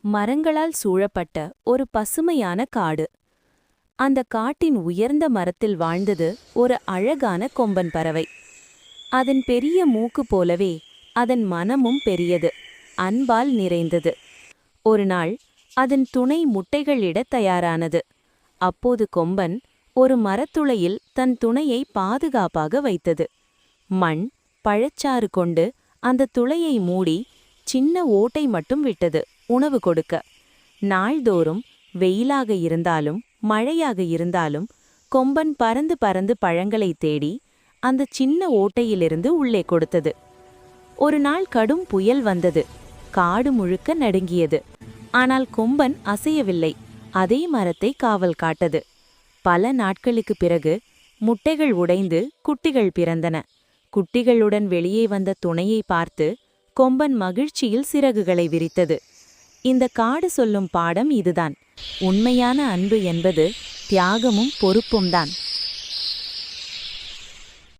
மரங்களால் சூழப்பட்ட ஒரு பசுமையான காடு. அந்த காட்டின் உயர்ந்த மரத்தில் வாழ்ந்தது ஒரு அழகான கொம்பன் பறவை. அதன் பெரிய மூக்கு போலவே அதன் மனமும் பெரியது, அன்பால் நிறைந்தது. ஒரு நாள் அதன் துணை முட்டைகளிடத் தயாரானது. அப்போது கொம்பன் ஒரு மரத்துளையில் தன் துணையை பாதுகாப்பாக வைத்தது. மண், பழச்சாறு கொண்டு அந்த துளையை மூடி சின்ன ஓட்டை மட்டும் விட்டது உணவு கொடுக்க. நாள்தோறும் வெயிலாக இருந்தாலும் மழையாக இருந்தாலும் கொம்பன் பறந்து பறந்து பழங்களை தேடி அந்த சின்ன ஓட்டையிலிருந்து உள்ளே கொடுத்தது. ஒரு நாள் கடும் புயல் வந்தது. காடு முழுக்க நடுங்கியது. ஆனால் கொம்பன் அசையவில்லை. அதே மரத்தை காவல் காட்டது. பல நாட்களுக்கு பிறகு முட்டைகள் உடைந்து குட்டிகள் பிறந்தன. குட்டிகளுடன் வெளியே வந்த துணையை பார்த்து கொம்பன் மகிழ்ச்சியில் சிறகுகளை விரித்தது. இந்த காடு சொல்லும் பாடம் இதுதான். உண்மையான அன்பு என்பது தியாகமும் பொறுப்பும் தான்.